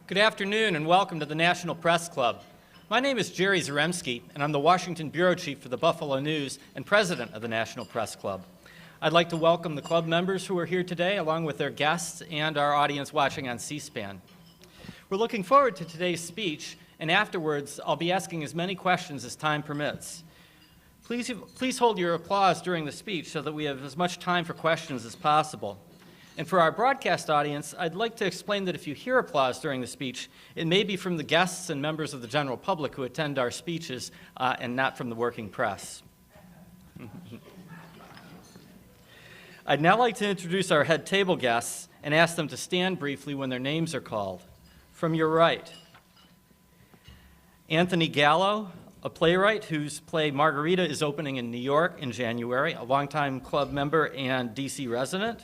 Good afternoon and welcome to the National Press Club. My name is Jerry Zaremski and I'm the Washington Bureau Chief for the Buffalo News and President of the National Press Club. I'd like to welcome the club members who are here today along with their guests and our audience watching on C-SPAN. We're looking forward to today's speech, and afterwards I'll be asking as many questions as time permits. Please hold your applause during the speech so that we have as much time for questions as possible. And for our broadcast audience, I'd like to explain that if you hear applause during the speech, it may be from the guests and members of the general public who attend our speeches and not from the working press. I'd now like to introduce our head table guests and ask them to stand briefly when their names are called. From your right, Anthony Gallo, a playwright whose play Margarita is opening in New York in January, a longtime club member and DC resident.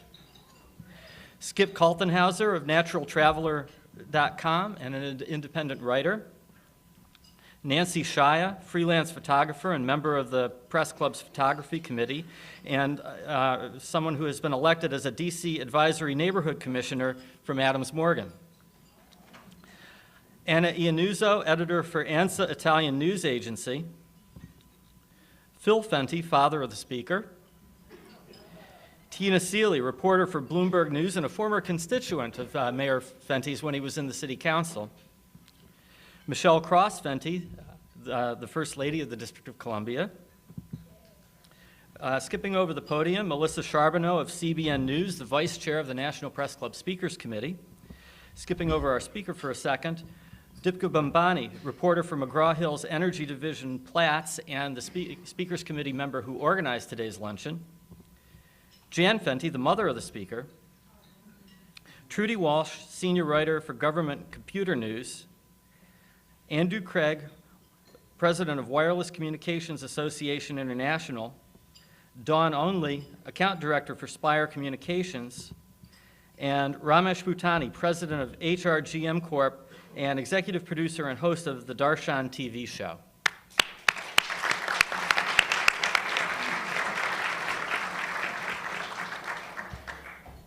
Skip Kaltenhauser of naturaltraveler.com and an independent writer. Nancy Shaya, freelance photographer and member of the Press Club's Photography Committee, and someone who has been elected as a DC Advisory Neighborhood Commissioner from Adams Morgan. Anna Iannuzzo, editor for ANSA Italian News Agency. Phil Fenty, father of the speaker. Tina Seeley, reporter for Bloomberg News and a former constituent of Mayor Fenty's when he was in the City Council. Michelle Cross Fenty, the First Lady of the District of Columbia. Skipping over the podium, Melissa Charbonneau of CBN News, the Vice Chair of the National Press Club Speakers Committee. Skipping over our speaker for a second, Dipka Bambani, reporter for McGraw-Hill's Energy Division Platts and the Speakers Committee member who organized today's luncheon. Jan Fenty, the mother of the speaker. Trudy Walsh, senior writer for Government Computer News. Andrew Craig, president of Wireless Communications Association International. Dawn Only, account director for Spire Communications. And Ramesh Bhutani, president of HRGM Corp. And executive producer and host of the Darshan TV show.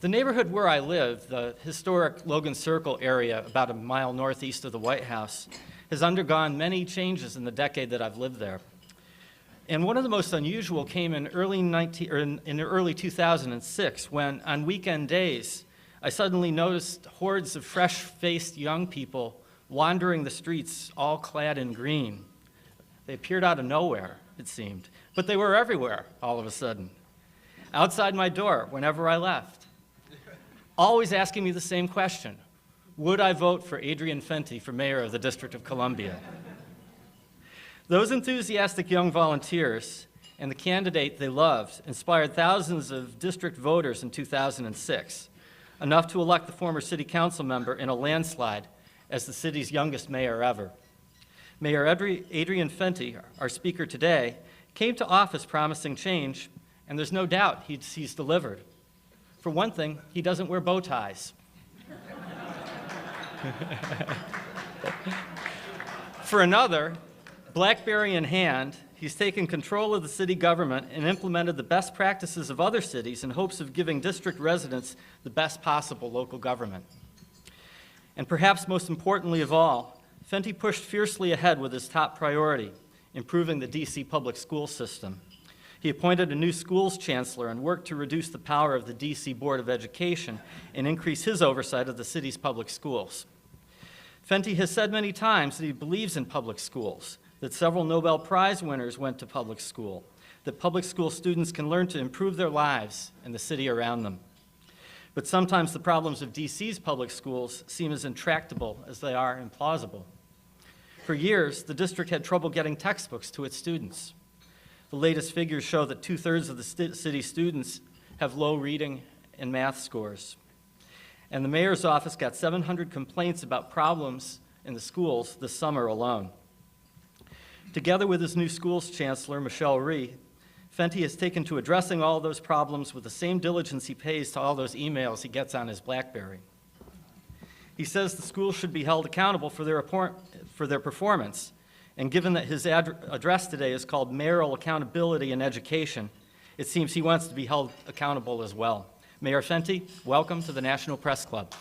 The neighborhood where I live, the historic Logan Circle area about a mile northeast of the White House, has undergone many changes in the decade that I've lived there. And one of the most unusual came in early 2006 when, on weekend days, I suddenly noticed hordes of fresh-faced young people wandering the streets all clad in green. They appeared out of nowhere, it seemed, but they were everywhere all of a sudden. Outside my door, whenever I left. Always asking me the same question: would I vote for Adrian Fenty for mayor of the District of Columbia? Those enthusiastic young volunteers and the candidate they loved inspired thousands of district voters in 2006, enough to elect the former city council member in a landslide as the city's youngest mayor ever. Mayor Adrian Fenty, our speaker today, came to office promising change, and there's no doubt he's delivered. For one thing, he doesn't wear bow ties. For another, BlackBerry in hand, he's taken control of the city government and implemented the best practices of other cities in hopes of giving district residents the best possible local government. And perhaps most importantly of all, Fenty pushed fiercely ahead with his top priority, improving the DC public school system. He appointed a new schools chancellor and worked to reduce the power of the DC Board of Education and increase his oversight of the city's public schools. Fenty has said many times that he believes in public schools, that several Nobel Prize winners went to public school, that public school students can learn to improve their lives and the city around them. But sometimes the problems of DC's public schools seem as intractable as they are implausible. For years, the district had trouble getting textbooks to its students. The latest figures show that 2/3 of the city students have low reading and math scores. And the mayor's office got 700 complaints about problems in the schools this summer alone. Together with his new schools chancellor, Michelle Rhee, Fenty has taken to addressing all those problems with the same diligence he pays to all those emails he gets on his BlackBerry. He says the schools should be held accountable for their performance. And given that his address today is called Mayoral Accountability in Education, it seems he wants to be held accountable as well. Mayor Fenty, welcome to the National Press Club.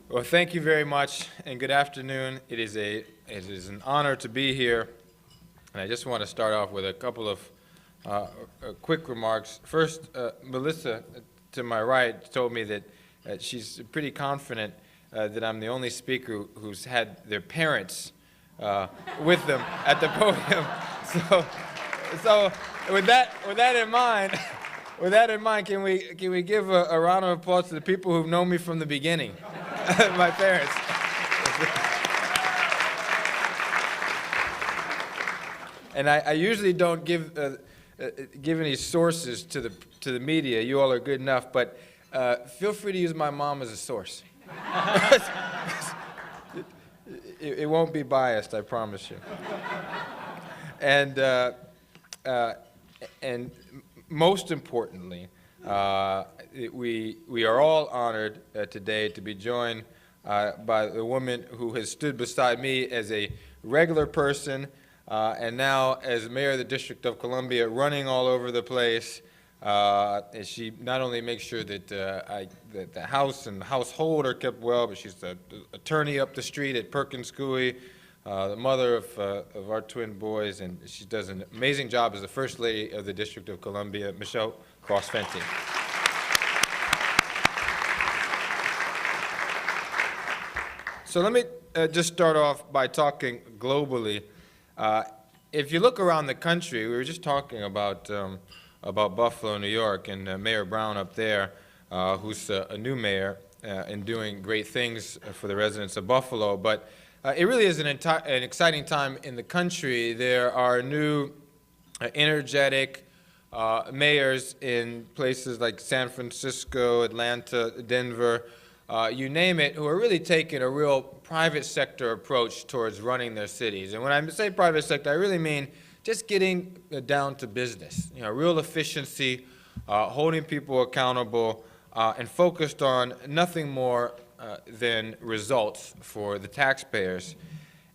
Well, thank you very much, and good afternoon. It is an honor to be here, and I just want to start off with a couple of quick remarks. First, Melissa, to my right, told me that she's pretty confident that I'm the only speaker who's had their parents with them at the podium. So with that in mind, can we give a round of applause to the people who've known me from the beginning? My parents. And I usually don't give any sources to the media. You all are good enough, but feel free to use my mom as a source. It won't be biased, I promise you. And most importantly, we are all honored today to be joined by the woman who has stood beside me as a regular person and now as mayor of the District of Columbia, running all over the place. And she not only makes sure that, that the house and the household are kept well, but she's the attorney up the street at Perkins Coie, the mother of our twin boys, and she does an amazing job as the First Lady of the District of Columbia, Michelle Cross-Fenty. So let me just start off by talking globally. If you look around the country, we were just talking about Buffalo, New York, and Mayor Brown up there, who's a new mayor and doing great things for the residents of Buffalo. But it really is an exciting time in the country. There are new, energetic mayors in places like San Francisco, Atlanta, Denver, you name it, who are really taking a real private sector approach towards running their cities. And when I say private sector, I really mean just getting down to business, real efficiency, holding people accountable, and focused on nothing more than results for the taxpayers.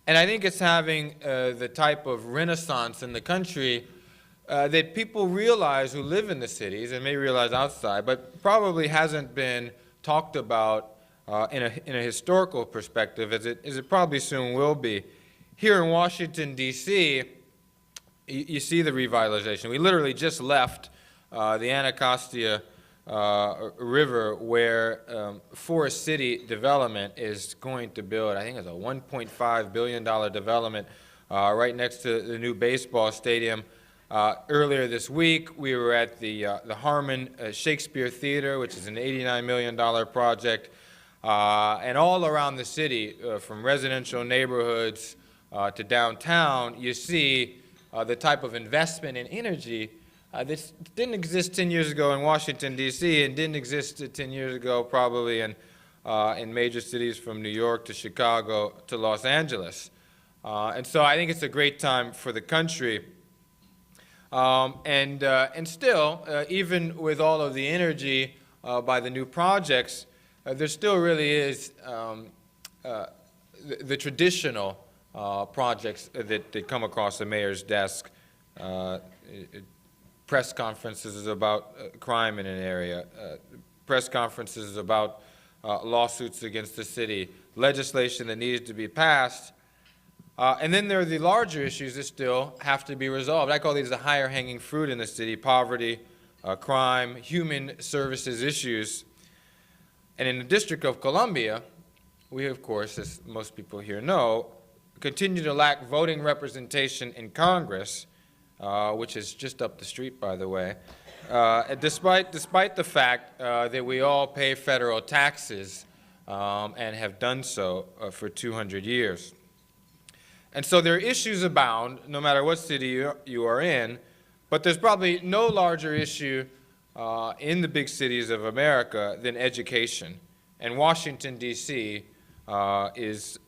And I think it's having the type of renaissance in the country that people realize who live in the cities, and may realize outside, but probably hasn't been talked about in a historical perspective, as it probably soon will be. Here in Washington, D.C., you see the revitalization. We literally just left the Anacostia River, where Forest City Development is going to build, I think it's a $1.5 billion development right next to the new baseball stadium. Earlier this week, we were at the Harmon Shakespeare Theater, which is an $89 million project. And all around the city, from residential neighborhoods to downtown, you see the type of investment in energy that didn't exist 10 years ago in Washington, D.C., and didn't exist 10 years ago probably in major cities from New York to Chicago to Los Angeles. And so I think it's a great time for the country. And still, even with all of the energy by the new projects, there still really is the traditional projects that come across the mayor's desk. Press conferences about crime in an area, press conferences about lawsuits against the city, legislation that needed to be passed. And then there are the larger issues that still have to be resolved. I call these the higher hanging fruit in the city: poverty, crime, human services issues. And in the District of Columbia, we, of course, as most people here know, continue to lack voting representation in Congress, which is just up the street, by the way, despite the fact that we all pay federal taxes and have done so for 200 years. And so there are issues abound, no matter what city you are in, but there's probably no larger issue in the big cities of America than education. And Washington, D.C. is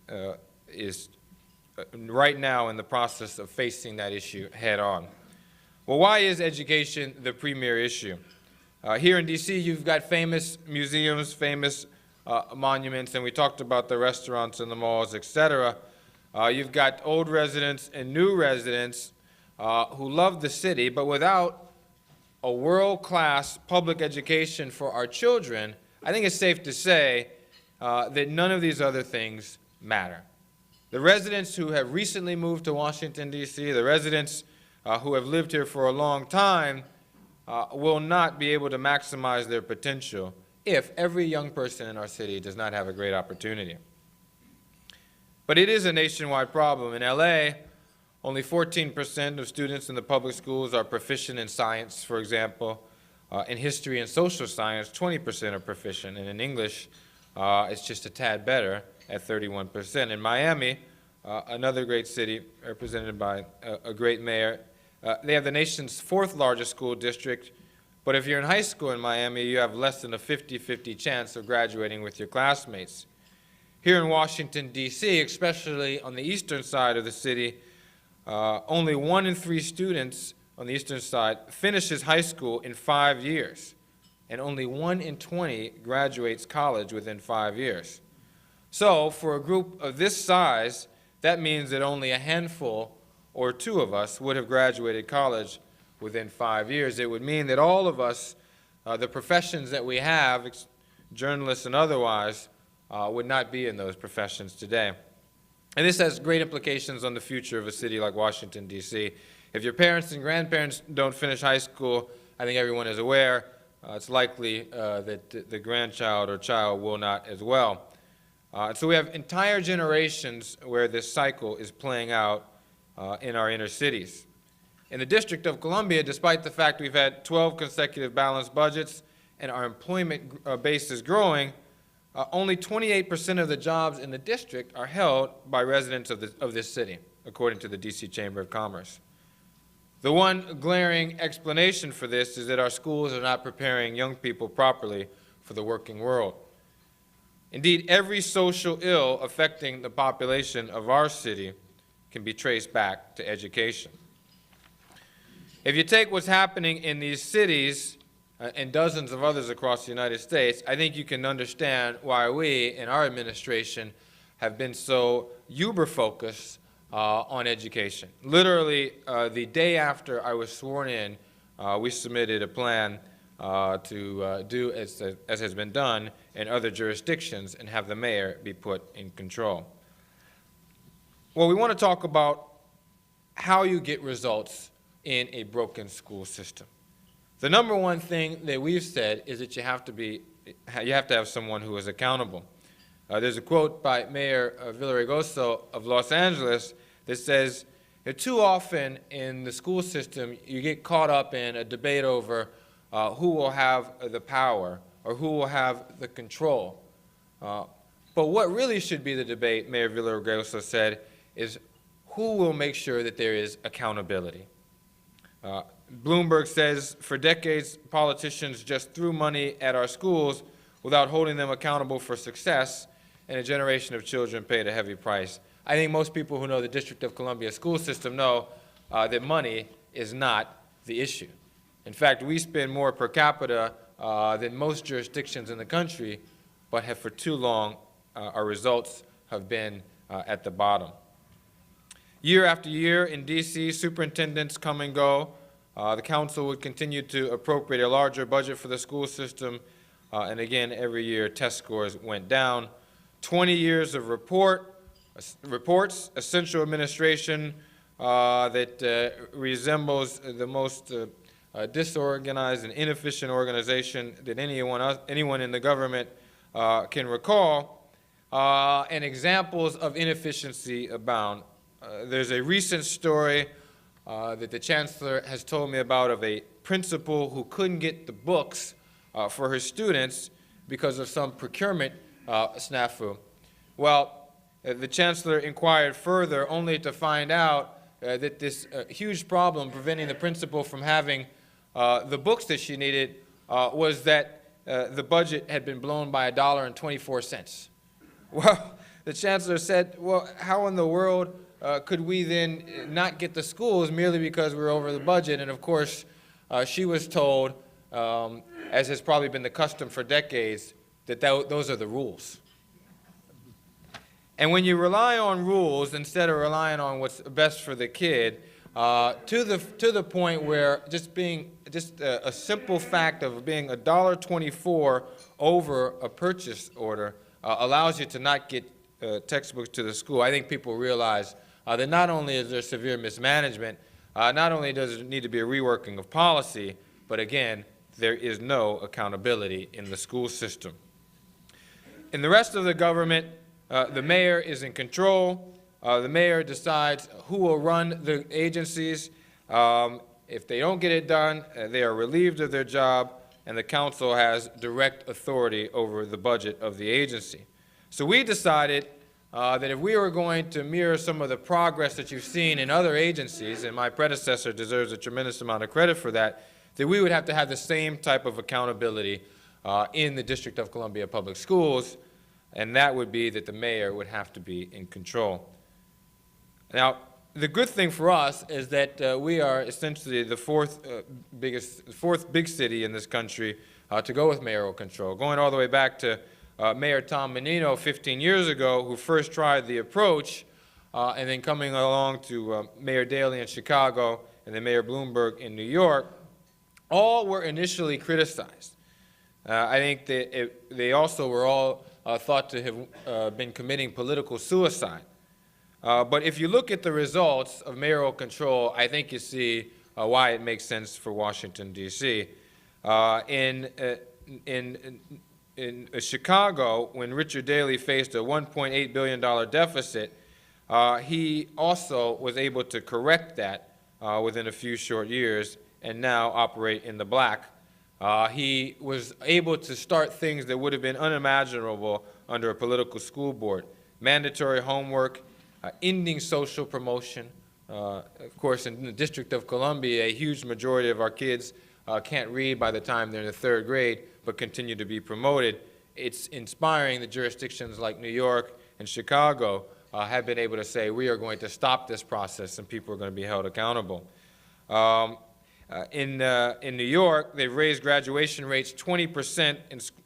right now in the process of facing that issue head on. Well, why is education the premier issue? Here in D.C., you've got famous museums, famous monuments, and we talked about the restaurants and the malls, etc. You've got old residents and new residents who love the city, but without a world-class public education for our children, I think it's safe to say that none of these other things matter. The residents who have recently moved to Washington, D.C., the residents who have lived here for a long time will not be able to maximize their potential if every young person in our city does not have a great opportunity. But it is a nationwide problem. In LA, only 14% of students in the public schools are proficient in science, for example. In history and social science, 20% are proficient, and in English, it's just a tad better at 31%. In Miami, another great city represented by a great mayor, they have the nation's 4th largest school district, but if you're in high school in Miami, you have less than a 50-50 chance of graduating with your classmates. Here in Washington, D.C., especially on the eastern side of the city, only 1 in 3 students on the eastern side finishes high school in 5 years, and only 1 in 20 graduates college within 5 years. So for a group of this size, that means that only a handful or 2 of us would have graduated college within 5 years. It would mean that all of us, the professions that we have, journalists and otherwise, would not be in those professions today. And this has great implications on the future of a city like Washington, D.C. If your parents and grandparents don't finish high school, I think everyone is aware, it's likely that the grandchild or child will not as well. So we have entire generations where this cycle is playing out in our inner cities. In the District of Columbia, despite the fact we've had 12 consecutive balanced budgets and our employment base is growing, only 28% of the jobs in the district are held by residents of this city, according to the D.C. Chamber of Commerce. The one glaring explanation for this is that our schools are not preparing young people properly for the working world. Indeed, every social ill affecting the population of our city can be traced back to education. If you take what's happening in these cities and dozens of others across the United States, I think you can understand why we, in our administration, have been so uber-focused on education. Literally, the day after I was sworn in, we submitted a plan to do as has been done in other jurisdictions and have the mayor be put in control. Well, we want to talk about how you get results in a broken school system. The number one thing that we've said is that you have to have someone who is accountable. There's a quote by Mayor Villaraigosa of Los Angeles that says that too often in the school system you get caught up in a debate over who will have the power or who will have the control. But what really should be the debate, Mayor Villaraigosa said, is who will make sure that there is accountability. Bloomberg says, for decades, politicians just threw money at our schools without holding them accountable for success, and a generation of children paid a heavy price. I think most people who know the District of Columbia school system know that money is not the issue. In fact, we spend more per capita than most jurisdictions in the country, but have for too long, our results have been at the bottom. Year after year in D.C., superintendents come and go. The council would continue to appropriate a larger budget for the school system, and again, every year test scores went down. 20 years of reports, a central administration that resembles the most disorganized and inefficient organization that anyone in the government can recall, and examples of inefficiency abound. There's a recent story that the chancellor has told me about of a principal who couldn't get the books for her students because of some procurement snafu. Well, the chancellor inquired further only to find out that this huge problem preventing the principal from having the books that she needed was that the budget had been blown by $1.24. Well, the chancellor said, well, how in the world could we then not get the schools merely because we're over the budget? And of course, she was told, as has probably been the custom for decades, those are the rules. And when you rely on rules instead of relying on what's best for the kid, to the point where just a simple fact of being $1.24 over a purchase order allows you to not get textbooks to the school, I think people realize that not only is there severe mismanagement, not only does there need to be a reworking of policy, but again, there is no accountability in the school system. In the rest of the government, the mayor is in control. The mayor decides who will run the agencies. If they don't get it done, they are relieved of their job, and the council has direct authority over the budget of the agency. So we decided that if we were going to mirror some of the progress that you've seen in other agencies, and my predecessor deserves a tremendous amount of credit for that, that we would have to have the same type of accountability in the District of Columbia Public Schools, and that would be that the mayor would have to be in control. Now, the good thing for us is that we are essentially the fourth big city in this country to go with mayoral control, going all the way back to Mayor Tom Menino 15 years ago, who first tried the approach, and then coming along to Mayor Daley in Chicago and then Mayor Bloomberg in New York. All were initially criticized. I think that they also were all thought to have been committing political suicide. But if you look at the results of mayoral control, I think you see why it makes sense for Washington, D.C. In Chicago, when Richard Daley faced a $1.8 billion deficit, he also was able to correct that within a few short years and now operate in the black. He was able to start things that would have been unimaginable under a political school board. Mandatory homework, ending social promotion. Of course, in the District of Columbia, a huge majority of our kids can't read by the time they're in the third grade, but continue to be promoted. It's inspiring that jurisdictions like New York and Chicago have been able to say, we are going to stop this process and people are going to be held accountable. In New York, they've raised graduation rates 20%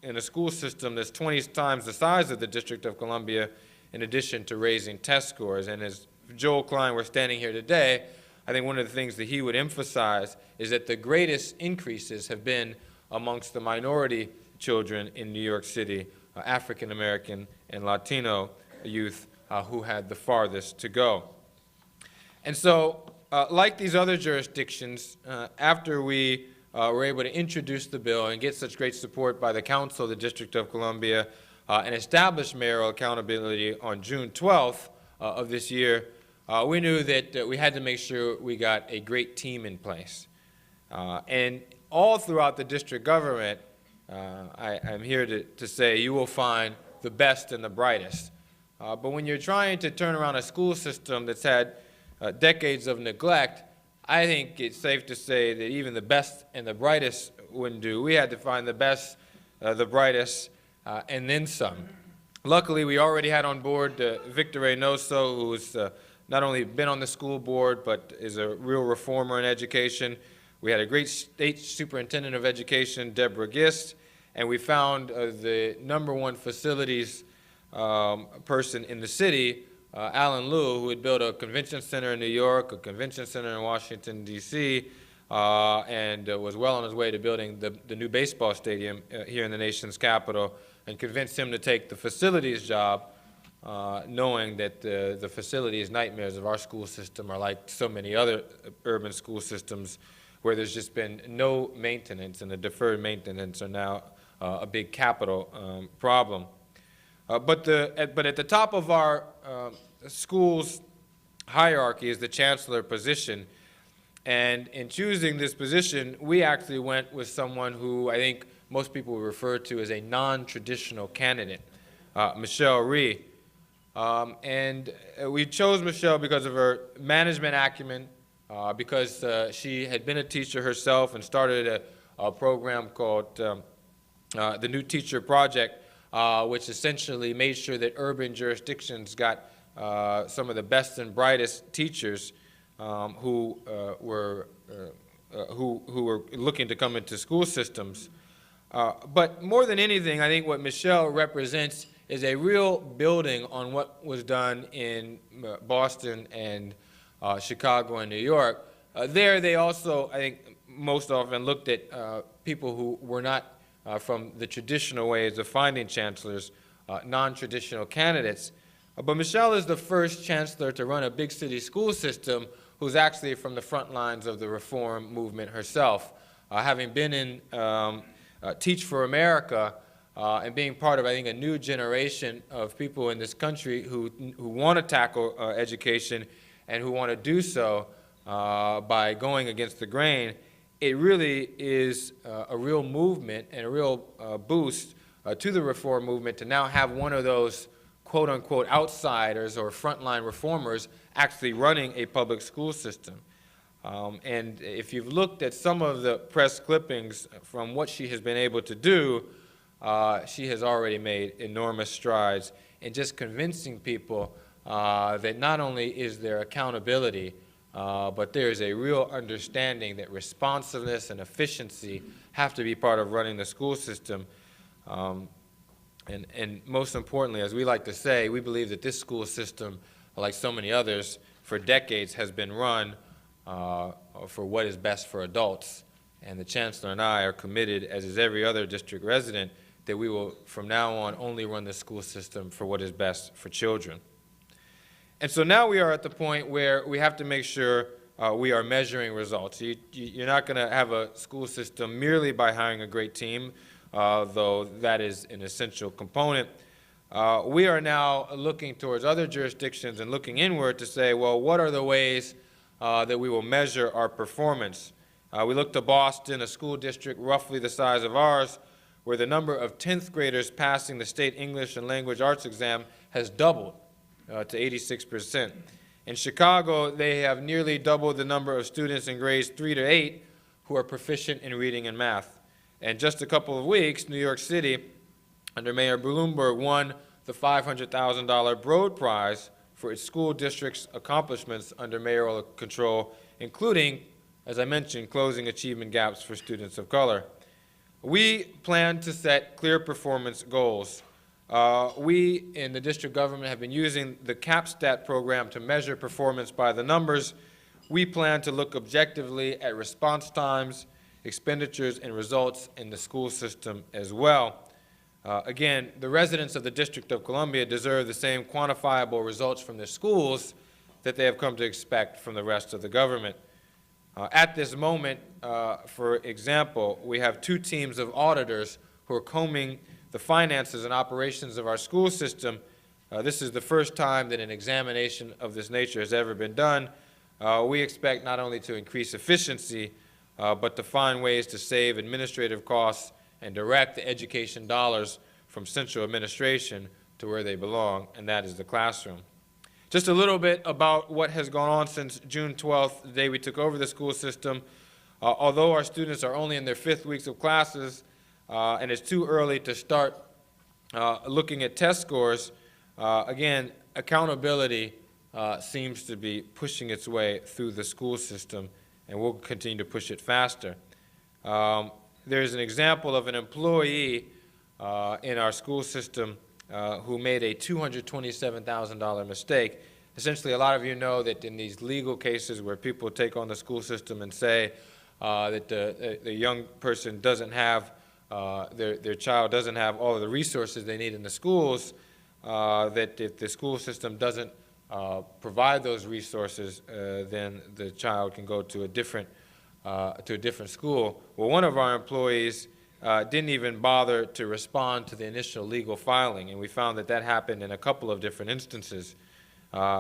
in a school system that's 20 times the size of the District of Columbia, in addition to raising test scores. And as Joel Klein were standing here today, I think one of the things that he would emphasize is that the greatest increases have been amongst the minority children in New York City, African American and Latino youth who had the farthest to go. And so, like these other jurisdictions, after we were able to introduce the bill and get such great support by the Council of the District of Columbia and establish mayoral accountability on June 12th of this year, we knew that we had to make sure we got a great team in place. And all throughout the district government, I'm here to say you will find the best and the brightest. But when you're trying to turn around a school system that's had decades of neglect, I think it's safe to say that even the best and the brightest wouldn't do. We had to find the best, the brightest, and then some. Luckily, we already had on board Victor Reynoso, who's not only been on the school board, but is a real reformer in education. We had a great state superintendent of education, Deborah Gist, and we found the #1 facilities person in the city, Alan Liu, who had built a convention center in New York, a convention center in Washington, D.C., and was well on his way to building the new baseball stadium here in the nation's capital, and convinced him to take the facilities job, knowing that the facilities nightmares of our school system are like so many other urban school systems where there's just been no maintenance, and the deferred maintenance are now a big capital problem. But at the top of our school's hierarchy is the chancellor position. And in choosing this position, we actually went with someone who I think most people would refer to as a non-traditional candidate, Michelle Rhee. And we chose Michelle because of her management acumen, because she had been a teacher herself and started a program called the New Teacher Project, which essentially made sure that urban jurisdictions got some of the best and brightest teachers who were looking to come into school systems. But more than anything, I think what Michelle represents is a real building on what was done in Boston and Chicago and New York. There they also, I think, most often looked at people who were not from the traditional ways of finding chancellors, non-traditional candidates. But Michelle is the first chancellor to run a big city school system who's actually from the front lines of the reform movement herself, having been in Teach for America and being part of, I think, a new generation of people in this country who want to tackle education and who want to do so by going against the grain. It really is a real movement and a real boost to the reform movement to now have one of those quote-unquote outsiders or frontline reformers actually running a public school system. And if you've looked at some of the press clippings from what she has been able to do, she has already made enormous strides in just convincing people that not only is there accountability, but there is a real understanding that responsiveness and efficiency have to be part of running the school system. And most importantly, as we like to say, we believe that this school system, like so many others, for decades has been run for what is best for adults. And the Chancellor and I are committed, as is every other district resident, that we will from now on only run the school system for what is best for children. And so now we are at the point where we have to make sure we are measuring results. You're not going to have a school system merely by hiring a great team, though that is an essential component. We are now looking towards other jurisdictions and looking inward to say, well, what are the ways that we will measure our performance? We looked to Boston, a school district roughly the size of ours, where the number of 10th graders passing the state English and language arts exam has doubled to 86%. In Chicago, they have nearly doubled the number of students in grades 3 to 8 who are proficient in reading and math. And just a couple of weeks, New York City, under Mayor Bloomberg, won the $500,000 Broad Prize for its school district's accomplishments under mayoral control, including, as I mentioned, closing achievement gaps for students of color. We plan to set clear performance goals. We in the district government have been using the CAPSTAT program to measure performance by the numbers. We plan to look objectively at response times, expenditures, and results in the school system as well. Again, the residents of the District of Columbia deserve the same quantifiable results from their schools that they have come to expect from the rest of the government. At this moment, for example, we have 2 teams of auditors who are combing the finances and operations of our school system. This is the first time that an examination of this nature has ever been done. We expect not only to increase efficiency, but to find ways to save administrative costs and direct the education dollars from central administration to where they belong, and that is the classroom. Just a little bit about what has gone on since June 12th, the day we took over the school system. Although our students are only in their 5th weeks of classes, and it's too early to start looking at test scores, again, accountability seems to be pushing its way through the school system, and we'll continue to push it faster. There's an example of an employee in our school system who made a $227,000 mistake. Essentially, a lot of you know that in these legal cases where people take on the school system and say that the young person doesn't have, their child doesn't have all of the resources they need in the schools, that if the school system doesn't provide those resources, then the child can go to a different school. Well, one of our employees didn't even bother to respond to the initial legal filing, and we found that that happened in a couple of different instances.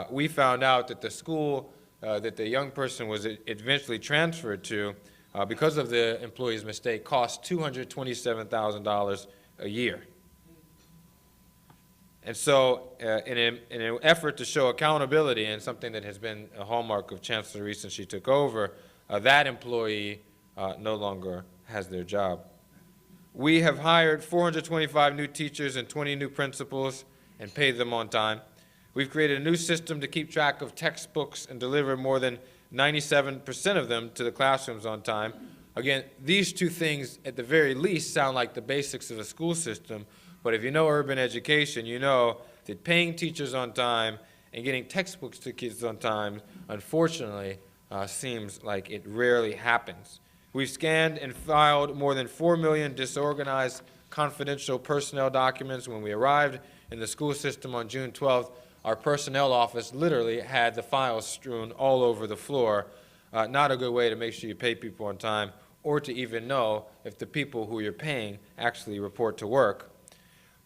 We found out that the school that the young person was eventually transferred to, because of the employee's mistake, cost $227,000 a year. And so in an effort to show accountability, and something that has been a hallmark of Chancellor Reece since she took over, that employee no longer has their job. We have hired 425 new teachers and 20 new principals and paid them on time. We've created a new system to keep track of textbooks and deliver more than 97% of them to the classrooms on time. Again, these two things, at the very least, sound like the basics of a school system, but if you know urban education, you know that paying teachers on time and getting textbooks to kids on time, unfortunately, seems like it rarely happens. We've scanned and filed more than 4 million disorganized confidential personnel documents. When we arrived in the school system on June 12th, our personnel office literally had the files strewn all over the floor. Not a good way to make sure you pay people on time or to even know if the people who you're paying actually report to work.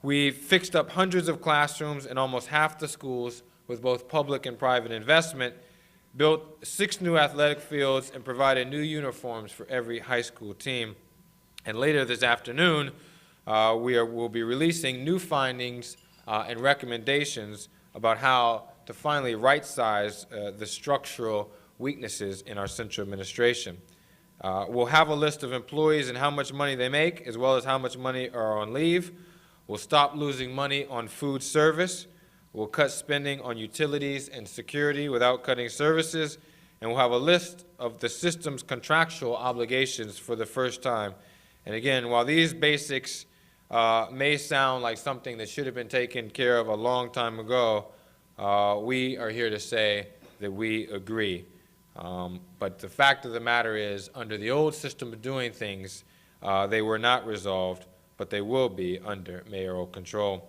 We've fixed up hundreds of classrooms in almost half the schools with both public and private investment, built 6 new athletic fields, and provided new uniforms for every high school team. And later this afternoon, we'll be releasing new findings and recommendations about how to finally right-size the structural weaknesses in our central administration. We'll have a list of employees and how much money they make, as well as how much money are on leave. We'll stop losing money on food service. We'll cut spending on utilities and security without cutting services. And we'll have a list of the system's contractual obligations for the first time. And again, while these basics may sound like something that should have been taken care of a long time ago, we are here to say that we agree. But the fact of the matter is, under the old system of doing things, they were not resolved, but they will be under mayoral control.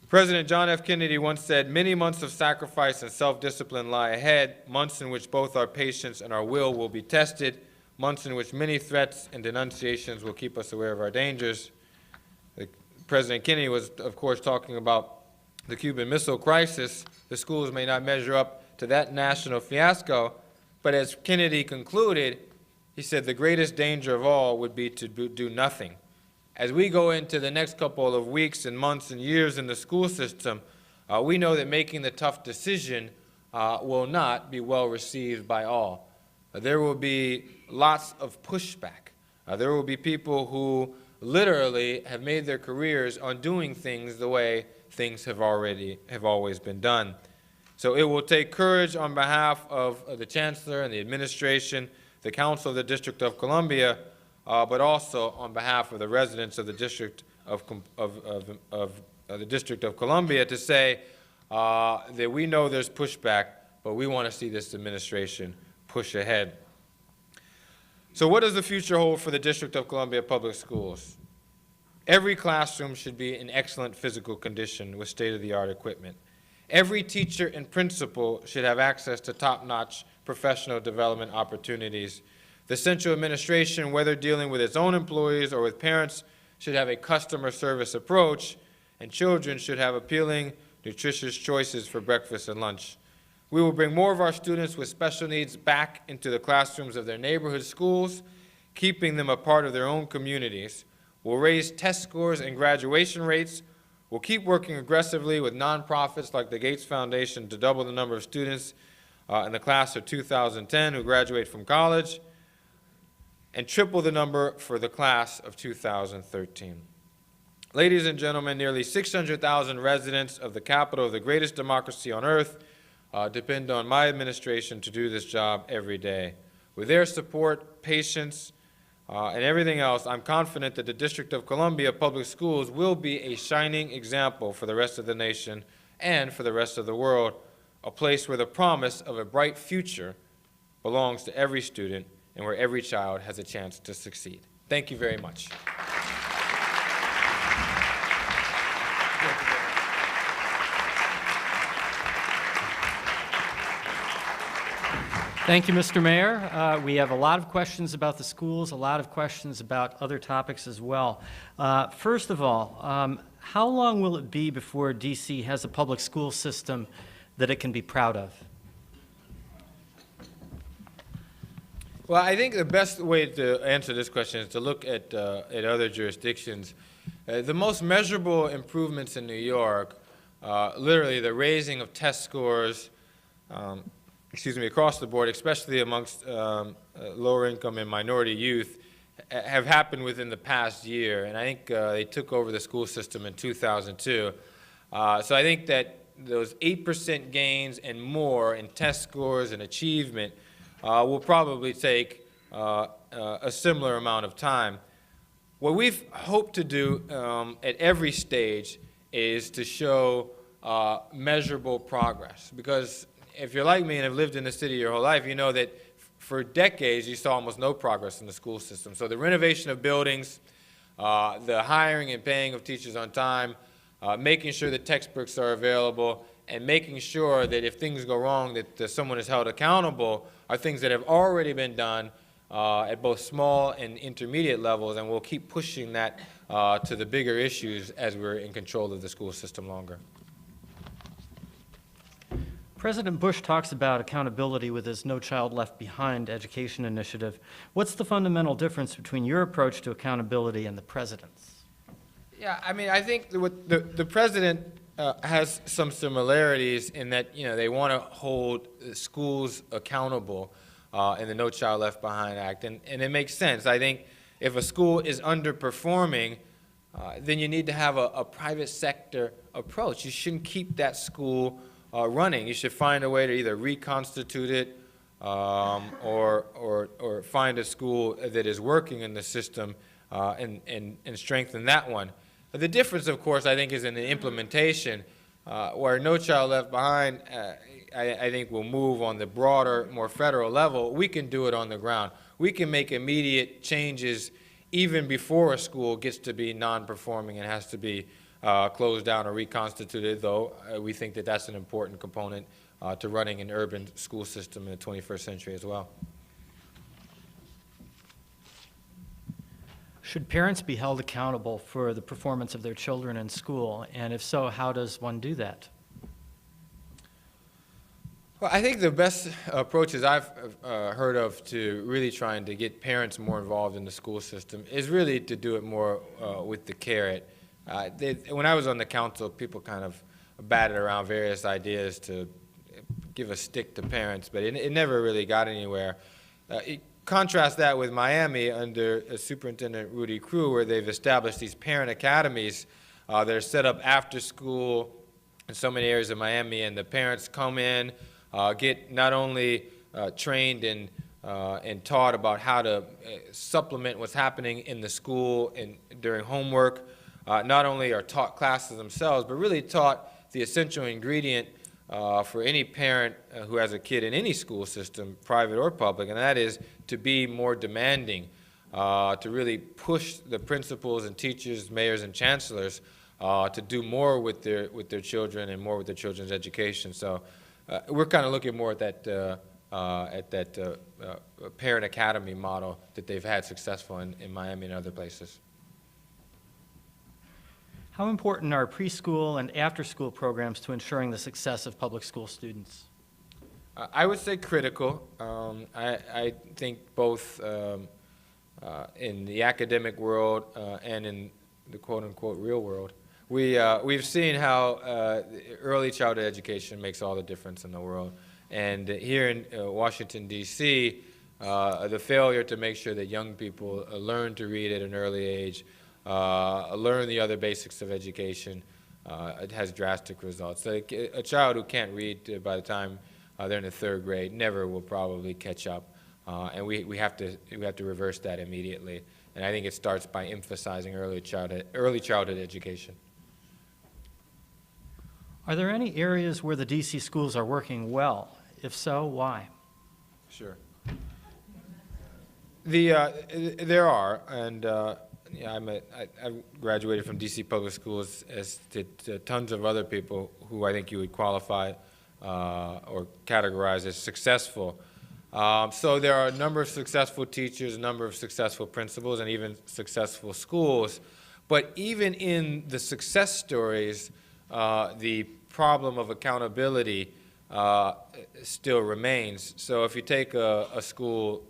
President John F. Kennedy once said, "Many months of sacrifice and self-discipline lie ahead, months in which both our patience and our will be tested, months in which many threats and denunciations will keep us aware of our dangers." President Kennedy was, of course, talking about the Cuban Missile Crisis. The schools may not measure up to that national fiasco, but as Kennedy concluded, he said the greatest danger of all would be to do nothing. As we go into the next couple of weeks and months and years in the school system, we know that making the tough decision will not be well received by all. There will be lots of pushback. There will be people who literally have made their careers on doing things the way things have always been done. So it will take courage on behalf of the Chancellor and the administration, the Council of the District of Columbia, but also on behalf of the residents of the District of Columbia to say that we know there's pushback, but we want to see this administration push ahead. So what does the future hold for the District of Columbia Public Schools? Every classroom should be in excellent physical condition with state-of-the-art equipment. Every teacher and principal should have access to top-notch professional development opportunities. The central administration, whether dealing with its own employees or with parents, should have a customer service approach, and children should have appealing, nutritious choices for breakfast and lunch. We will bring more of our students with special needs back into the classrooms of their neighborhood schools, keeping them a part of their own communities. We'll raise test scores and graduation rates. We'll keep working aggressively with nonprofits like the Gates Foundation to double the number of students in the class of 2010 who graduate from college, and triple the number for the class of 2013. Ladies and gentlemen, nearly 600,000 residents of the capital of the greatest democracy on earth depend on my administration to do this job every day. With their support, patience, and everything else, I'm confident that the District of Columbia Public Schools will be a shining example for the rest of the nation and for the rest of the world, a place where the promise of a bright future belongs to every student and where every child has a chance to succeed. Thank you very much. Thank you, Mr. Mayor. We have a lot of questions about the schools, a lot of questions about other topics as well. First of all, how long will it be before DC has a public school system that it can be proud of? Well, I think the best way to answer this question is to look at other jurisdictions. The most measurable improvements in New York, literally the raising of test scores, across the board, especially amongst lower income and minority youth, have happened within the past year. And I think they took over the school system in 2002. So I think that those 8% gains and more in test scores and achievement will probably take a similar amount of time. What we've hoped to do at every stage is to show measurable progress. Because if you're like me and have lived in the city your whole life, you know that for decades you saw almost no progress in the school system. So the renovation of buildings, the hiring and paying of teachers on time, making sure that textbooks are available, and making sure that if things go wrong that someone is held accountable are things that have already been done at both small and intermediate levels, and we'll keep pushing that to the bigger issues as we're in control of the school system longer. President Bush talks about accountability with his No Child Left Behind education initiative. What's the fundamental difference between your approach to accountability and the president's? Yeah, I mean, I think the president has some similarities in that, you know, they want to hold schools accountable in the No Child Left Behind Act, and it makes sense. I think if a school is underperforming, then you need to have a private sector approach. You shouldn't keep that school running. You should find a way to either reconstitute it or find a school that is working in the system and strengthen that one. The difference, of course, I think, is in the implementation, where No Child Left Behind, I think, will move on the broader, more federal level. We can do it on the ground. We can make immediate changes even before a school gets to be non-performing and has to be closed down or reconstituted, though we think that that's an important component to running an urban school system in the 21st century as well. Should parents be held accountable for the performance of their children in school? And if so, how does one do that? Well, I think the best approaches I've heard of to really trying to get parents more involved in the school system is really to do it more with the carrot. When I was on the council, people kind of batted around various ideas to give a stick to parents, but it never really got anywhere. Contrast that with Miami under Superintendent Rudy Crew, where they've established these parent academies that are set up after school in so many areas of Miami, and the parents come in, get not only trained and taught about how to supplement what's happening in the school and during homework, not only are taught classes themselves, but really taught the essential ingredient for any parent who has a kid in any school system, private or public, and that is to be more demanding, to really push the principals and teachers, mayors and chancellors to do more with their children and more with their children's education. So we're kind of looking more at that parent academy model that they've had successful in Miami and other places. How important are preschool and after-school programs to ensuring the success of public school students? I would say critical. I think both in the academic world and in the quote-unquote real world, we've seen how early childhood education makes all the difference in the world. And here in Washington, D.C., the failure to make sure that young people learn to read at an early age, learn the other basics of education, it has drastic results. Like a child who can't read by the time they're in the third grade never will probably catch up, and we have to reverse that immediately. And I think it starts by emphasizing early childhood education. Are there any areas where the DC schools are working well? If so, why? Sure. There are, and yeah, I graduated from DC Public Schools, as did tons of other people who I think you would qualify or categorize as successful. So there are a number of successful teachers, a number of successful principals, and even successful schools. But even in the success stories, the problem of accountability still remains. So if you take a school,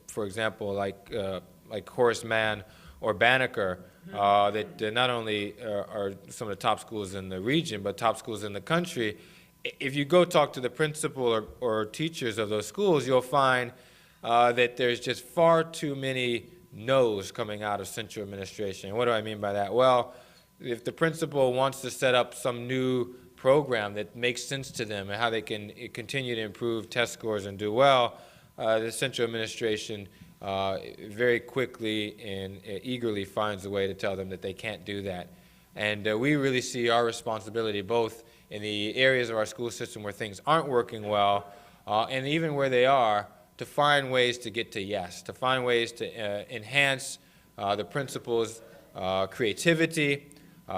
for example, like Horace Mann or Banneker, that not only are some of the top schools in the region, but top schools in the country, if you go talk to the principal or teachers of those schools, you'll find that there's just far too many no's coming out of central administration. And what do I mean by that? Well, if the principal wants to set up some new program that makes sense to them and how they can continue to improve test scores and do well, the central administration very quickly and eagerly finds a way to tell them that they can't do that. And we really see our responsibility both in the areas of our school system where things aren't working well, and even where they are, to find ways to get to yes, to find ways to enhance the principals' creativity,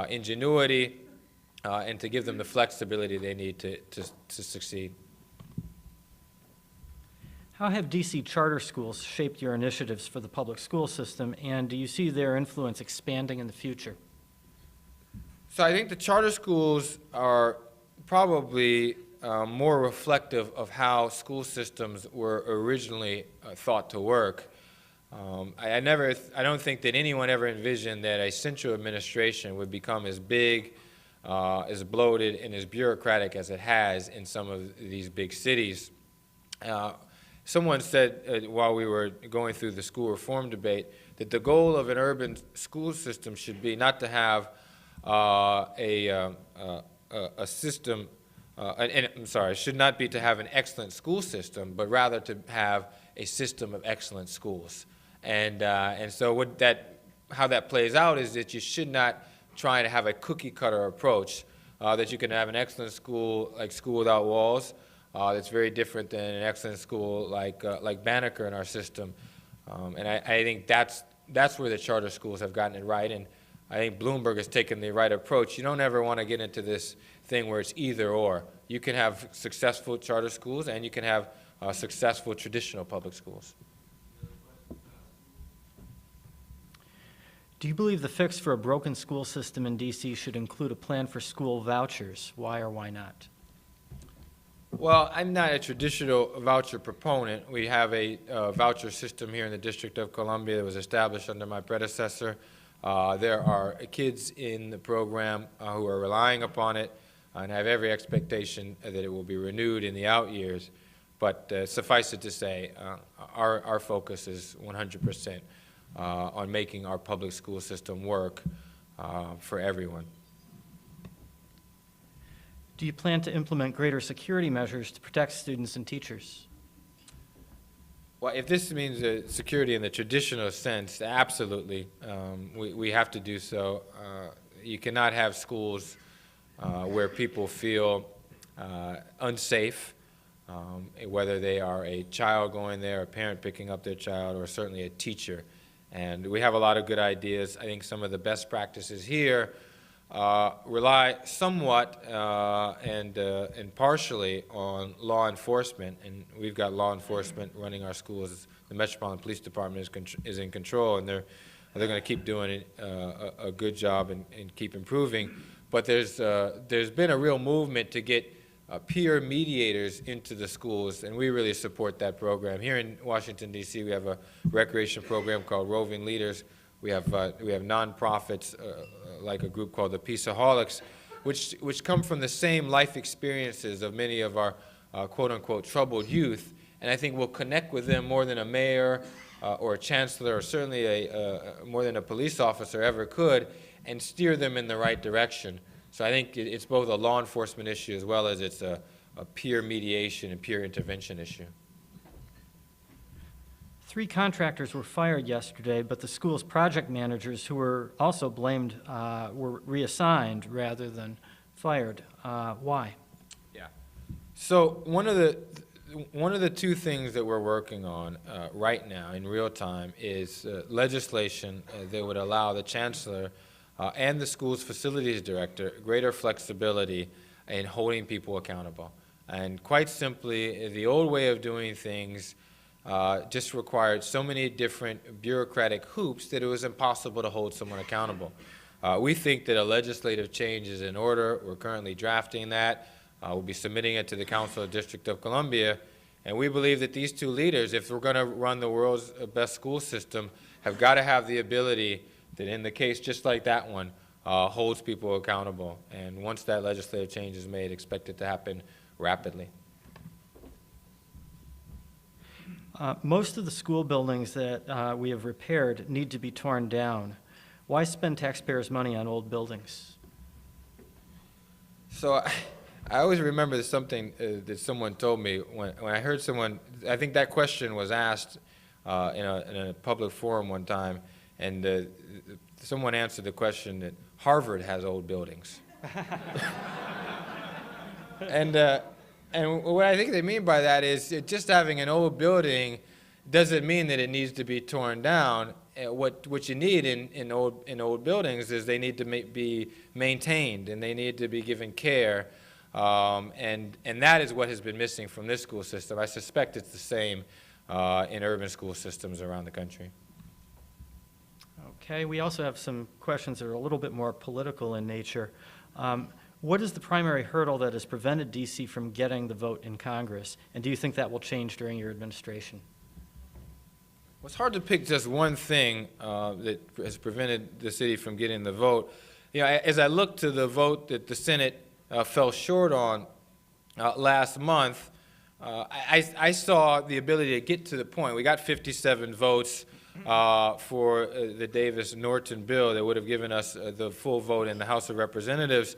ingenuity, and to give them the flexibility they need to succeed. How have DC charter schools shaped your initiatives for the public school system, and do you see their influence expanding in the future? So I think the charter schools are probably more reflective of how school systems were originally thought to work. I don't think that anyone ever envisioned that a central administration would become as big, as bloated, and as bureaucratic as it has in some of these big cities. Someone said while we were going through the school reform debate that the goal of an urban school system should be not to have a system, should not be to have an excellent school system, but rather to have a system of excellent schools. And so how that plays out is that you should not try to have a cookie cutter approach, that you can have an excellent school like School Without Walls, that's very different than an excellent school like Banneker in our system. And I think that's where the charter schools have gotten it right. And I think Bloomberg has taken the right approach. You don't ever want to get into this thing where it's either or. You can have successful charter schools and you can have successful traditional public schools. Do you believe the fix for a broken school system in DC should include a plan for school vouchers? Why or why not? Well, I'm not a traditional voucher proponent. We have a voucher system here in the District of Columbia that was established under my predecessor. There are kids in the program who are relying upon it, and I have every expectation that it will be renewed in the out years. But suffice it to say, our focus is 100% on making our public school system work for everyone. Do you plan to implement greater security measures to protect students and teachers? Well, if this means security in the traditional sense, absolutely. We have to do so. You cannot have schools where people feel unsafe, whether they are a child going there, a parent picking up their child, or certainly a teacher. And we have a lot of good ideas. I think some of the best practices here rely somewhat and partially on law enforcement, and we've got law enforcement running our schools. The Metropolitan Police Department is in control, and they're going to keep doing a good job and keep improving. But there's been a real movement to get peer mediators into the schools, and we really support that program. Here in Washington, D.C., we have a recreation program called Roving Leaders. We have nonprofits like a group called the Peaceaholics, which come from the same life experiences of many of our quote-unquote troubled youth, and I think we'll connect with them more than a mayor or a chancellor, or certainly more than a police officer ever could, and steer them in the right direction. So I think it's both a law enforcement issue as well as it's a peer mediation and peer intervention issue. 3 contractors were fired yesterday, but the school's project managers, who were also blamed, were reassigned rather than fired. Why? Yeah. So one of the 2 things that we're working on right now in real time is legislation that would allow the chancellor and the school's facilities director greater flexibility in holding people accountable. And quite simply, the old way of doing things just required so many different bureaucratic hoops that it was impossible to hold someone accountable. We think that a legislative change is in order. We're currently drafting that. We'll be submitting it to the Council of the District of Columbia. And we believe that these 2 leaders, if we're going to run the world's best school system, have got to have the ability that in the case just like that one, holds people accountable. And once that legislative change is made, expect it to happen rapidly. Most of the school buildings that we have repaired need to be torn down. Why spend taxpayers' money on old buildings? So I always remember something that someone told me when I heard someone, I think that question was asked in a public forum one time, and someone answered the question that Harvard has old buildings. And what I think they mean by that is just having an old building doesn't mean that it needs to be torn down. What you need in old buildings is they need to be maintained, and they need to be given care, and that is what has been missing from this school system. I suspect it's the same in urban school systems around the country. Okay, we also have some questions that are a little bit more political in nature. What is the primary hurdle that has prevented D.C. from getting the vote in Congress, and do you think that will change during your administration? Well, it's hard to pick just one thing that has prevented the city from getting the vote. You know, as I look to the vote that the Senate fell short on last month, I saw the ability to get to the point. We got 57 votes for the Davis-Norton bill that would have given us the full vote in the House of Representatives.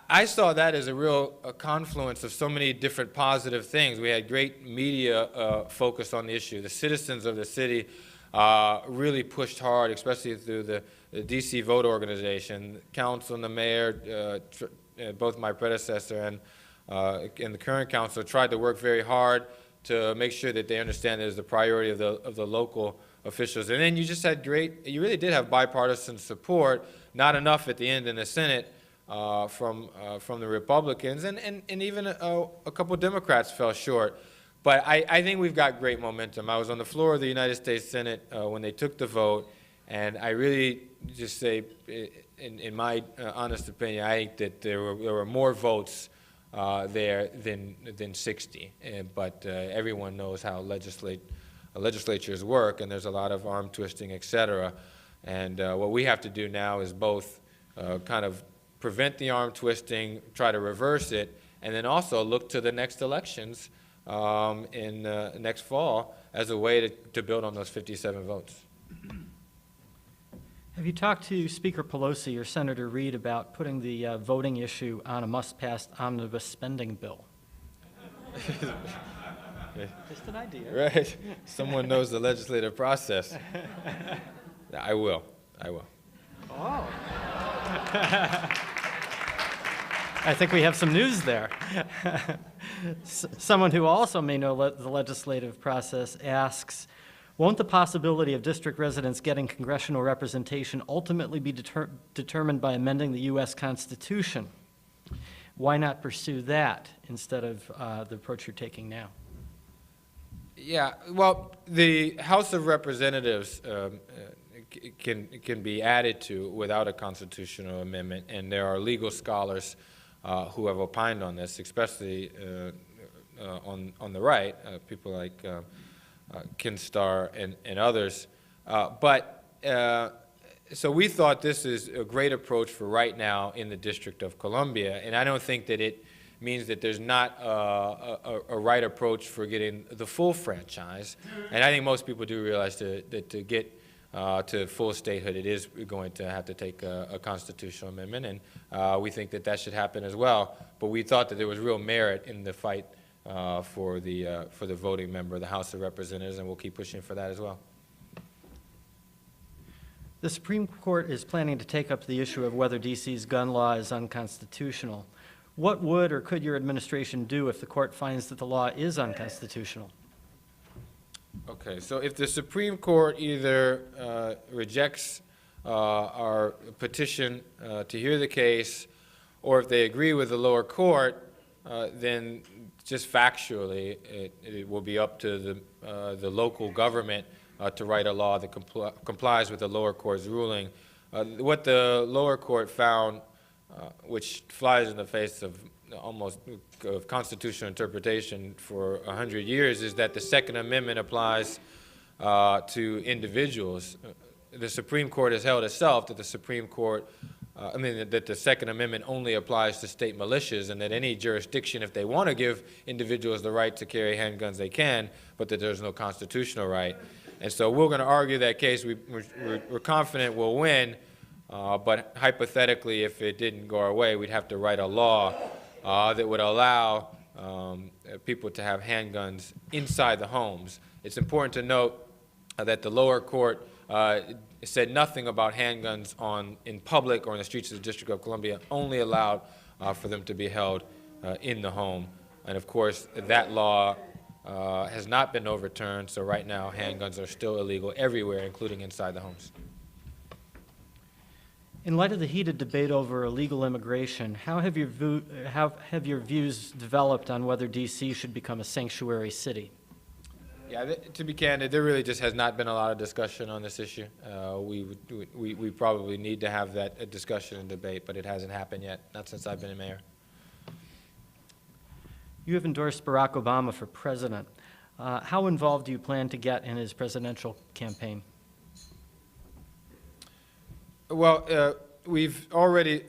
I saw that as a real confluence of so many different positive things. We had great media focus on the issue. The citizens of the city really pushed hard, especially through the DC Vote Organization. The council and the mayor, both my predecessor and the current council, tried to work very hard to make sure that they understand it as the priority of the local officials. And then you just had you really did have bipartisan support, not enough at the end in the Senate, from the Republicans, and even a couple Democrats fell short. But I think we've got great momentum. I was on the floor of the United States Senate when they took the vote, and I really just say, in my honest opinion, I think that there were more votes there than 60. But everyone knows how legislatures work, and there's a lot of arm twisting, et cetera. And what we have to do now is both kind of prevent the arm twisting, try to reverse it, and then also look to the next elections in next fall as a way to build on those 57 votes. Have you talked to Speaker Pelosi or Senator Reid about putting the voting issue on a must-pass omnibus spending bill? Just an idea. Right. Someone knows the legislative process. I will. Oh. I think we have some news there. Someone who also may know the legislative process asks, won't the possibility of district residents getting congressional representation ultimately be determined by amending the U.S. Constitution? Why not pursue that instead of the approach you're taking now? Yeah, well, the House of Representatives can be added to without a constitutional amendment, and there are legal scholars who have opined on this, especially on the right, people like Ken Starr and others. So we thought this is a great approach for right now in the District of Columbia, and I don't think that it means that there's not a right approach for getting the full franchise. And I think most people do realize that to get to full statehood, it is going to have to take a constitutional amendment, and we think that that should happen as well. But we thought that there was real merit in the fight for the voting member of the House of Representatives, and we'll keep pushing for that as well. The Supreme Court is planning to take up the issue of whether D.C.'s gun law is unconstitutional. What would or could your administration do if the court finds that the law is unconstitutional? Okay, so if the Supreme Court either rejects our petition to hear the case, or if they agree with the lower court, then just factually, it will be up to the local government to write a law that complies with the lower court's ruling. What the lower court found, which flies in the face of almost constitutional interpretation for 100 years, is that the Second Amendment applies to individuals. The Supreme Court has held itself that the Supreme Court, that the Second Amendment only applies to state militias, and that any jurisdiction, if they want to give individuals the right to carry handguns, they can, but that there's no constitutional right. And so we're going to argue that case. We're confident we'll win, but hypothetically, if it didn't go our way, we'd have to write a law that would allow people to have handguns inside the homes. It's important to note that the lower court said nothing about handguns in public or in the streets of the District of Columbia, only allowed for them to be held in the home. And of course, that law has not been overturned, so right now handguns are still illegal everywhere, including inside the homes. In light of the heated debate over illegal immigration, how have your views developed on whether D.C. should become a sanctuary city? Yeah, to be candid, there really just has not been a lot of discussion on this issue. We probably need to have that discussion and debate, but it hasn't happened yet, not since I've been a mayor. You have endorsed Barack Obama for president. How involved do you plan to get in his presidential campaign? Well, we've already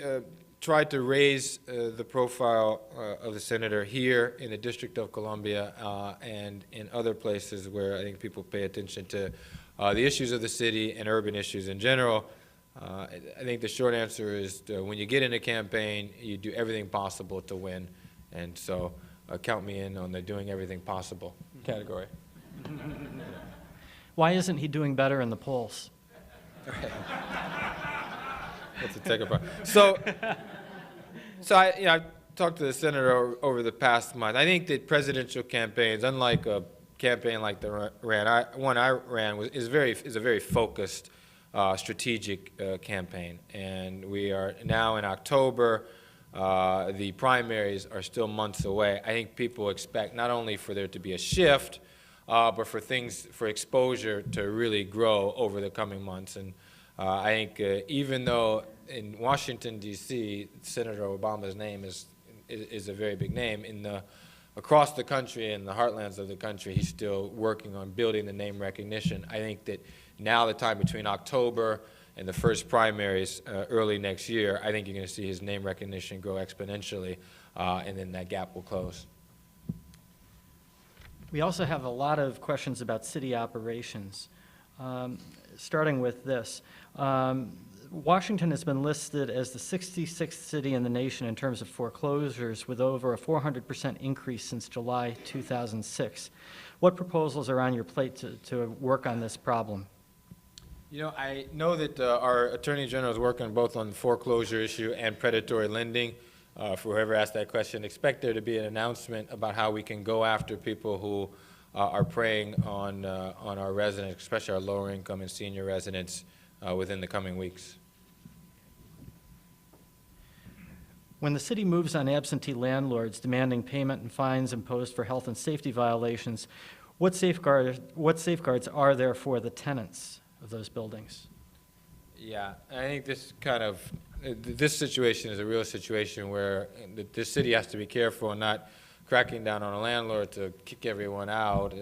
tried to raise the profile of the senator here in the District of Columbia and in other places where I think people pay attention to the issues of the city and urban issues in general. I think the short answer is when you get in a campaign, you do everything possible to win. And so count me in on the doing everything possible category. Why isn't he doing better in the polls? That's a take apart. So I've talked to the senator over the past month. I think that presidential campaigns, unlike a campaign like the one I ran, is a very focused, strategic campaign. And we are now in October. The primaries are still months away. I think people expect not only for there to be a shift, but for exposure to really grow over the coming months. And I think even though in Washington, D.C., Senator Obama's name is a very big name, across the country, in the heartlands of the country, he's still working on building the name recognition. I think that now the time between October and the first primaries early next year, I think you're going to see his name recognition grow exponentially, and then that gap will close. We also have a lot of questions about city operations. Starting with this, Washington has been listed as the 66th city in the nation in terms of foreclosures, with over a 400% increase since July 2006. What proposals are on your plate to work on this problem? You know, I know that our Attorney General is working both on the foreclosure issue and predatory lending. For whoever asked that question, expect there to be an announcement about how we can go after people who are preying on our residents, especially our lower income and senior residents, within the coming weeks. When the city moves on absentee landlords demanding payment and fines imposed for health and safety violations, what safeguards are there for the tenants of those buildings? Yeah, I think this situation is a real situation where this city has to be careful and not cracking down on a landlord to kick everyone out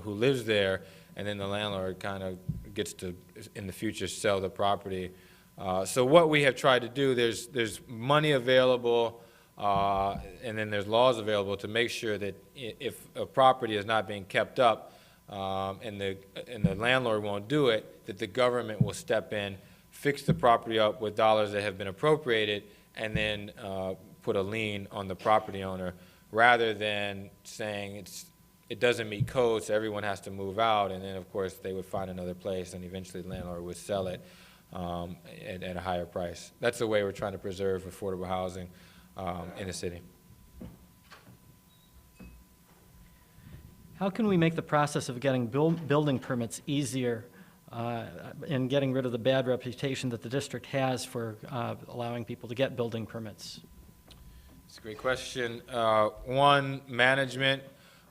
who lives there, and then the landlord kind of gets to, in the future, sell the property. So what we have tried to do, there's money available, and then there's laws available to make sure that if a property is not being kept up, and the landlord won't do it, that the government will step in, fix the property up with dollars that have been appropriated, and then put a lien on the property owner, rather than saying it doesn't meet code, so everyone has to move out, and then of course they would find another place, and eventually the landlord would sell it at a higher price. That's the way we're trying to preserve affordable housing in the city. How can we make the process of getting building permits easier and getting rid of the bad reputation that the district has for allowing people to get building permits? It's a great question. One, management.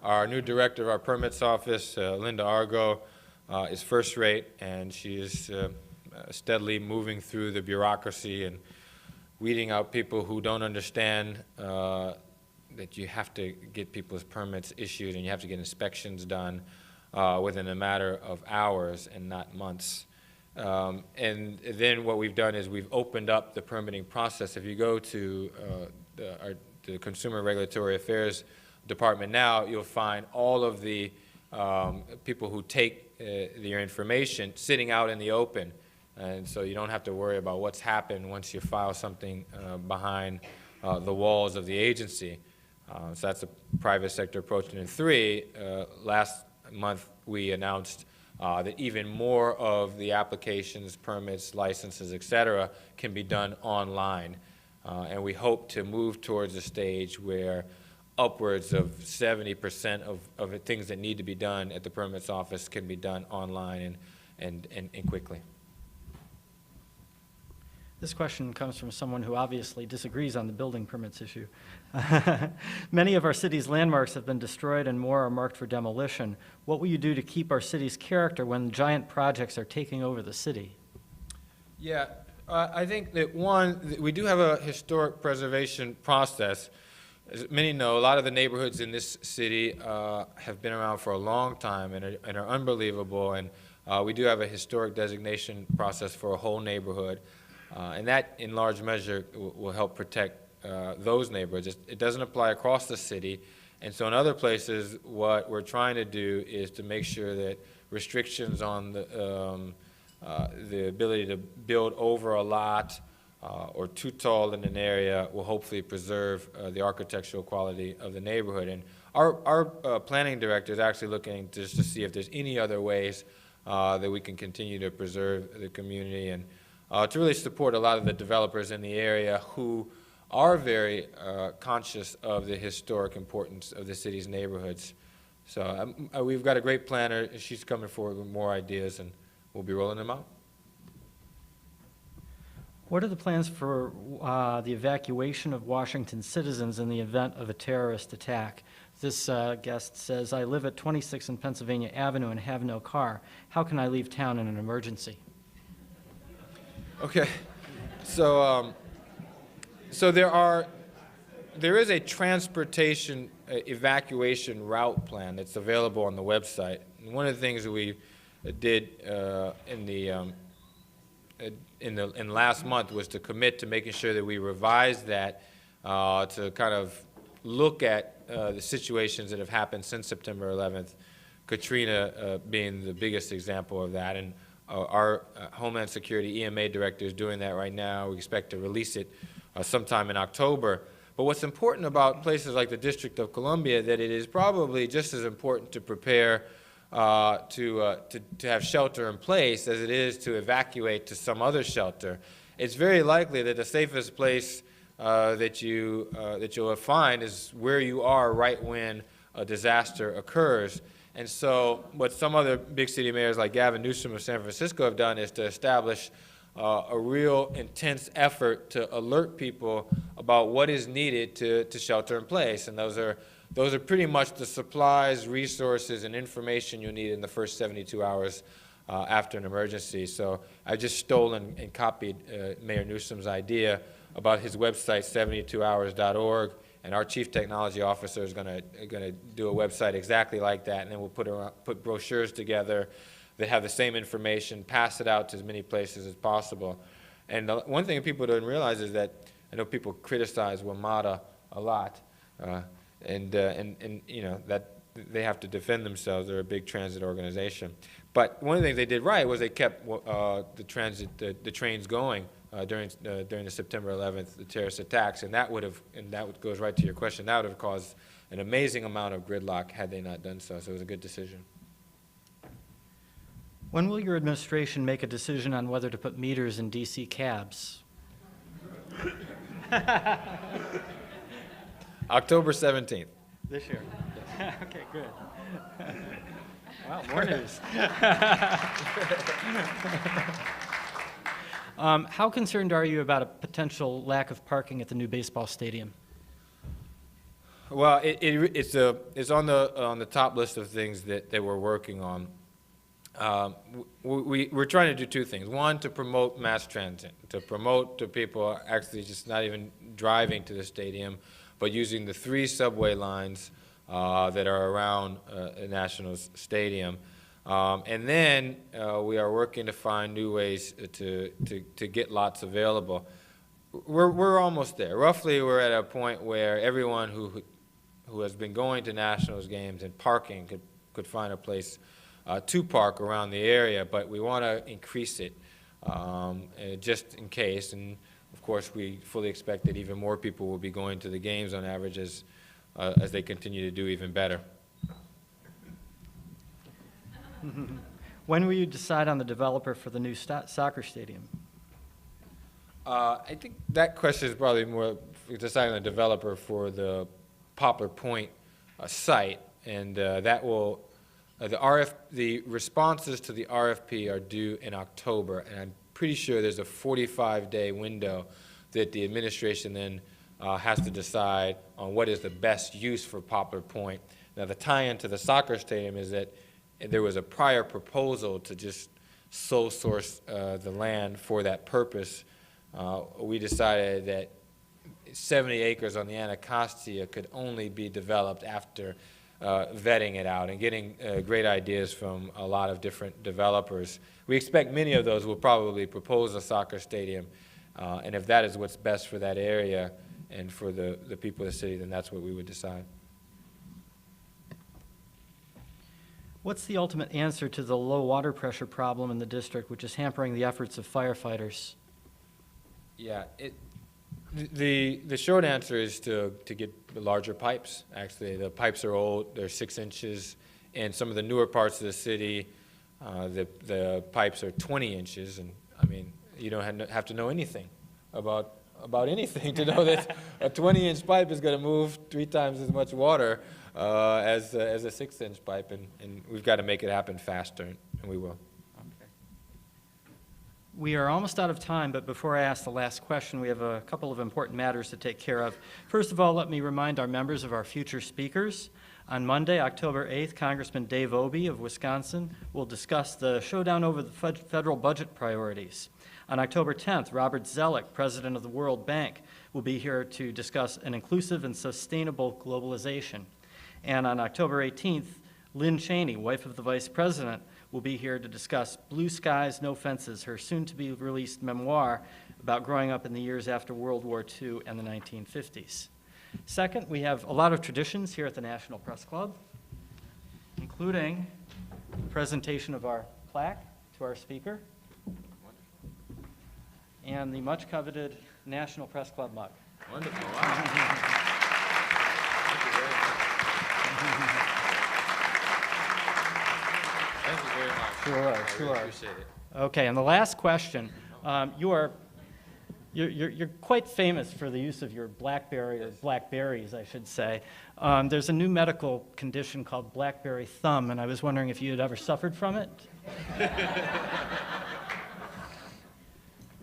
Our new director of our permits office, Linda Argo, is first rate, and she is steadily moving through the bureaucracy and weeding out people who don't understand that you have to get people's permits issued and you have to get inspections done within a matter of hours and not months. And then what we've done is we've opened up the permitting process. If you go to the Consumer Regulatory Affairs Department now, you'll find all of the people who take your information sitting out in the open. And so you don't have to worry about what's happened once you file something behind the walls of the agency. So that's a private sector approach. And then three, last month we announced that even more of the applications, permits, licenses, et cetera, can be done online. And we hope to move towards a stage where upwards of 70% of the things that need to be done at the permits office can be done online and quickly. This question comes from someone who obviously disagrees on the building permits issue. Many of our city's landmarks have been destroyed and more are marked for demolition. What will you do to keep our city's character when giant projects are taking over the city? Yeah, I think that we do have a historic preservation process. As many know, a lot of the neighborhoods in this city have been around for a long time and are unbelievable, and we do have a historic designation process for a whole neighborhood. And that, in large measure, will help protect those neighborhoods. It doesn't apply across the city, and so in other places, what we're trying to do is to make sure that restrictions on the ability to build over a lot or too tall in an area will hopefully preserve the architectural quality of the neighborhood. And our planning director is actually looking just to see if there's any other ways that we can continue to preserve the community and to really support a lot of the developers in the area who are very conscious of the historic importance of the city's neighborhoods. So we've got a great planner. She's coming forward with more ideas, and we'll be rolling them out. What are the plans for the evacuation of Washington citizens in the event of a terrorist attack? This guest says, I live at 26 and Pennsylvania Avenue and have no car. How can I leave town in an emergency? Okay, so there is a transportation evacuation route plan that's available on the website. And one of the things that we did in last month was to commit to making sure that we revised that to kind of look at the situations that have happened since September 11th, Katrina being the biggest example of that. And our Homeland Security EMA director is doing that right now. We expect to release it sometime in October. But what's important about places like the District of Columbia that it is probably just as important to prepare to have shelter in place as it is to evacuate to some other shelter. It's very likely that the safest place that you'll find is where you are right when a disaster occurs. And so what some other big city mayors like Gavin Newsom of San Francisco have done is to establish a real intense effort to alert people about what is needed to shelter in place. And those are pretty much the supplies, resources, and information you need in the first 72 hours after an emergency. So I just stole and copied Mayor Newsom's idea about his website, 72hours.org. And our chief technology officer is going to do a website exactly like that, and then we'll put brochures together that have the same information, pass it out to as many places as possible. And one thing people don't realize is that I know people criticize WMATA a lot, and you know that they have to defend themselves. They're a big transit organization. But one of the things they did right was they kept the trains going during the September 11th, the terrorist attacks, and that goes right to your question. That would have caused an amazing amount of gridlock had they not done so. So it was a good decision. When will your administration make a decision on whether to put meters in DC cabs? October 17th. This year. Okay, good. Wow, more news. How concerned are you about a potential lack of parking at the new baseball stadium? Well, it's on the top list of things that we're working on. We're trying to do two things. One, to promote mass transit, to promote to people actually just not even driving to the stadium, but using the 3 subway lines that are around the National Stadium. And then we are working to find new ways to get lots available. We're almost there. Roughly, we're at a point where everyone who has been going to Nationals games and parking could find a place to park around the area, but we want to increase it just in case. And of course, we fully expect that even more people will be going to the games on average as they continue to do even better. When will you decide on the developer for the new soccer stadium? I think that question is probably more deciding the developer for the Poplar Point site, and that will, the responses to the RFP are due in October, and I'm pretty sure there's a 45-day window that the administration then has to decide on what is the best use for Poplar Point. Now, the tie-in to the soccer stadium is that there was a prior proposal to just sole source the land for that purpose. We decided that 70 acres on the Anacostia could only be developed after vetting it out and getting great ideas from a lot of different developers. We expect many of those will probably propose a soccer stadium, and if that is what's best for that area and for the people of the city, then that's what we would decide. What's the ultimate answer to the low water pressure problem in the district, which is hampering the efforts of firefighters? Yeah, the short answer is to get larger pipes. Actually, the pipes are old; they're 6 inches. In some of the newer parts of the city, the pipes are 20 inches. And I mean, you don't have to know anything about anything to know that a 20-inch pipe is going to move 3 times as much water as a 6-inch pipe, and we've got to make it happen faster, and we will. We are almost out of time, but before I ask the last question, we have a couple of important matters to take care of. First of all, let me remind our members of our future speakers. On Monday, October 8th, Congressman Dave Obey of Wisconsin will discuss the showdown over the federal budget priorities. On October 10th, Robert Zoellick, president of the World Bank, will be here to discuss an inclusive and sustainable globalization. And on October 18th, Lynn Cheney, wife of the vice president, will be here to discuss Blue Skies, No Fences, her soon-to-be-released memoir about growing up in the years after World War II and the 1950s. Second, we have a lot of traditions here at the National Press Club, including the presentation of our plaque to our speaker and the much-coveted National Press Club mug. Wonderful. Wow. Thank you very much. Sure, I sure. really appreciate it. Okay, and the last question. You're quite famous for the use of your BlackBerry, or blackberries, I should say. There's a new medical condition called BlackBerry thumb, and I was wondering if you had ever suffered from it?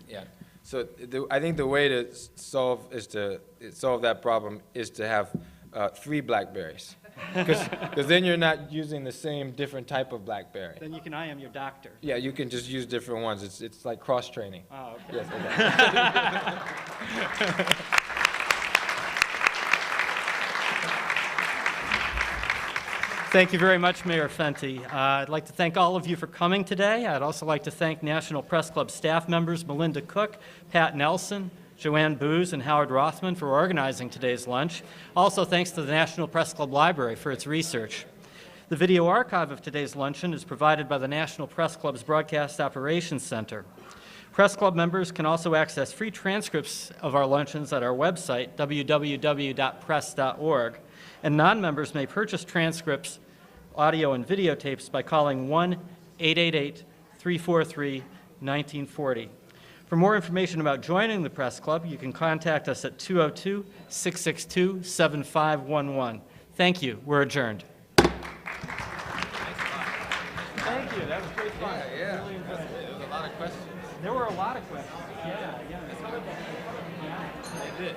Yeah. So I think the way to solve that problem is to have 3 blackberries, because then you're not using the same different type of blackberry. Then I am your doctor. Yeah, you can just use different ones. It's like cross training. Oh, okay. Yes. Okay. Thank you very much, Mayor Fenty. I'd like to thank all of you for coming today. I'd also like to thank National Press Club staff members Melinda Cook, Pat Nelson, Joanne Booz, and Howard Rothman for organizing today's lunch. Also, thanks to the National Press Club Library for its research. The video archive of today's luncheon is provided by the National Press Club's Broadcast Operations Center. Press Club members can also access free transcripts of our luncheons at our website, www.press.org, and non-members may purchase transcripts, audio, and videotapes by calling 1-888-343-1940. For more information about joining the Press Club, you can contact us at 202-662-7511. Thank you. We're adjourned. Thank you. That was great fun. Yeah. Really impressive. There was a lot of questions. There were a lot of questions. Yeah. They did.